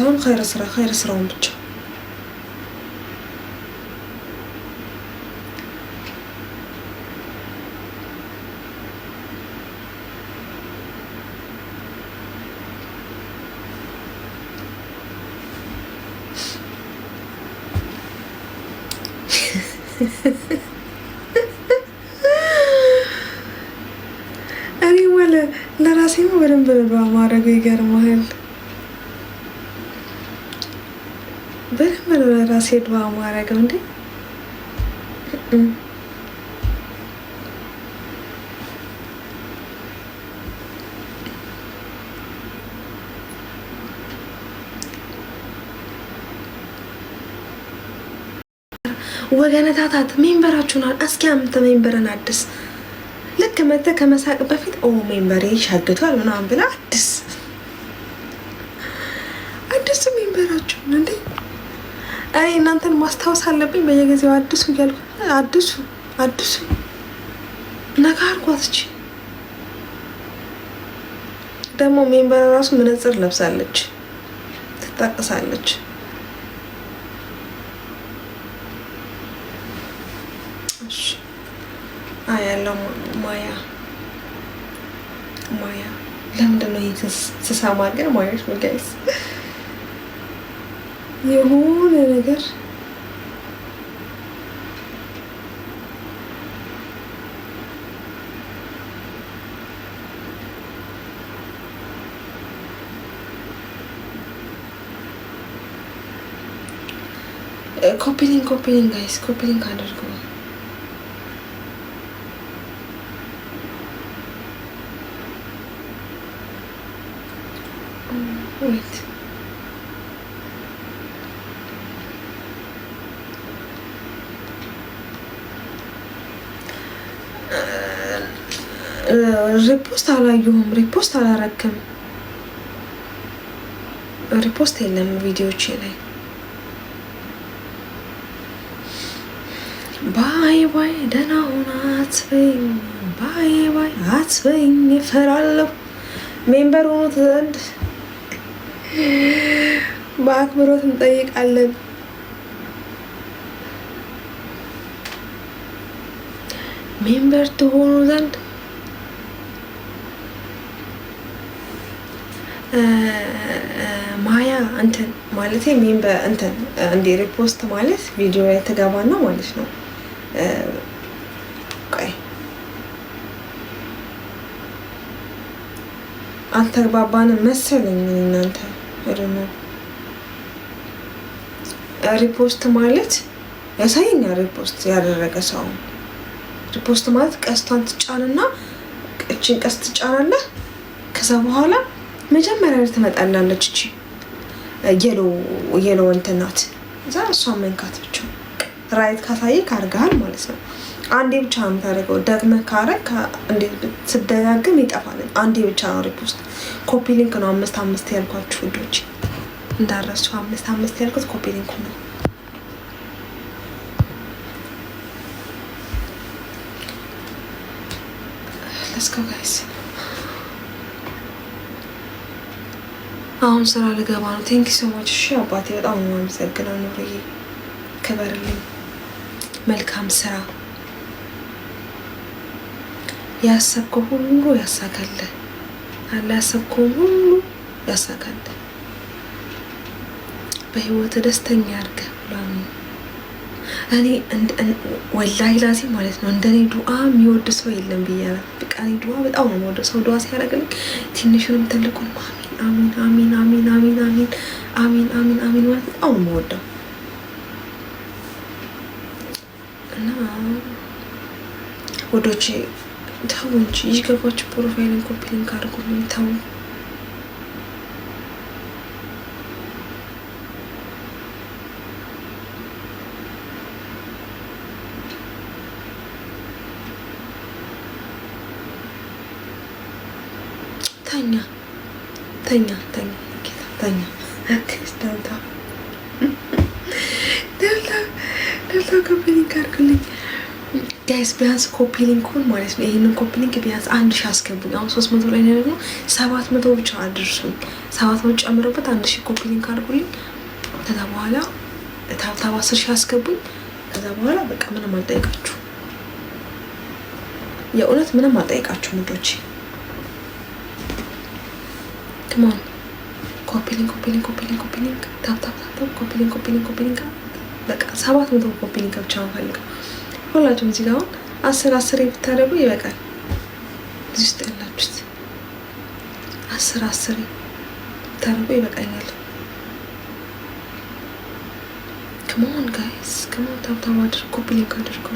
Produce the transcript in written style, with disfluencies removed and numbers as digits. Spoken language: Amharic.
هون خير سرهم ብቻ እኔ ለራሴ ነው በደንብ በማድረግ ይገርማል። በደንብ ነው ለራሴ ድዋ ማድረገው እንዴ ወገነታታት ሜምበራችሁን እስኪ አምተ ሜምበርን አድስ ልክ መተ ከመሳቅ በፊት ኦ ሜምበሬ ሻግቷል ምናምን ብላ አድስ ሜምበራችሁን እንዴ አይ እናንተን ማስታወስ አለብኝ በየጊዜው አድሱ እያልኩ አድሱ ነካርኳት እቺ ደግሞ ሜምበር ራሱ መነጽር ለብሳለች ትጣቀሳለች እሺ አያለው ማያ ለምንድን ነው የተሰማ ግን ማያሽ ጋይስ የሆነ ነገር ኮፒሊንግ ጋይስ ኮፒሊንግ አድርጉ wait ሪፖስት አላየሁም ሪፖስት አላረክም ሪፖስት የለም ቪዲዮቼ ላይ ባይ ደህና ሁና አትበይኝ ባይ አትበይኝ እፈራለሁ ሜምበር ሆኖ ዘንድ በአክብሮት እንጠይቃለን ሜምበር ትሆኑ ዘንድ ማያ እንትን ማለት ሜምበር እንትን እንደ ሪፖስት ማለት ቪዲዮ ላይ ተገባና ማለት ነው ቆይ አልተግባባንም መሰለኝ እናንተ አይደለም ሪፖስት ማለት ያሳየኛል ሪፖስት ያደረገ ሰው ሪፖስት ማለት ቀስቷን ትጫንና እቺን ቀስት ትጫናለህ ከዛ በኋላ መጀመሪያ ላይ ትመጣላለች እቺ የሎ እንትን ናት እዛ እሷን መንካት ብቻ ራይት ካሳየ ካርጋል ማለት ነው አንዴ ብቻ ነው የምታደርገው ደግመህ ካረግ እንዴት ስትደጋግም ይጠፋል አንዴ ብቻ ነው ሪፖስት ኮፒ ሊንክ ነው 5 ያልኳችሁ ውዶች እንዳረሱ 5 ያልኩት ኮፒ ሊንክ ነው let's go guys አሁን ስራ ልገባ ነው ቴንክ ዩ ሶ ማች እሺ አባቴ በጣም ነው የማመሰግነው ኑርዬ ክበርልኝ መልካም ስራ ያሰብከው ሁሉ ያሳካልህ አለ ያሰብከው ሁሉ ያሳካልህ በህይወት ደስተኛ ያርግህ ብሏል እኔ ወላሂ ላዚ ማለት ነው እንደኔ ዱዓ የሚወድ ሰው የለም ብያለሁ በቃ እኔ ዱዓ በጣም ነው የምወደው ሰው ዱዓ ሲያደርግልኝ ትንሹንም ትልቁን አሚን ማለት በጣም ነው የምወደው እና ወዶቼ ተው እንጂ ይገባችሁ ፕሮፋይልን ኮፒ ሊንክ አድርጉልኝ ተው ተኛ ደልታ ኮፒ ሊንክ አድርጉልኝ ጋይስ ቢያንስ ኮፒ ሊንኩን ማለት ነው ይሄንን ኮፒ ሊንክ ቢያንስ 1000 አስገቡኝ። አሁን 300 ላይ ነው ደግሞ 700 ብቻ አድርሱኝ። 700 ጨምሮበት 1000 ኮፒ ሊንክ አድርጉልኝ። ከዛ በኋላ ታብታብ 10,000 አስገቡኝ። ከዛ በኋላ በቃ ምንም አልጠይቃችሁ፣ የእውነት ምንም አልጠይቃችሁ ሙዶች። ከማን ኮፒ ሊንክ ታብታብ ኮፒ ሊንክ በቃ 700 ኮፒ ሊንክ ብቻ ነው ፈልገው ሁላችሁም እዚህ ጋር 10 ብታደርጉ ይበቃል። እዚህ ውስጥ ያላችሁት 10 ብታደርጉ ይበቃኛል። ከማን ጋይስ ከማን ታብታብ አድርጉ፣ ኮፒ ሊንክ አድርጉ።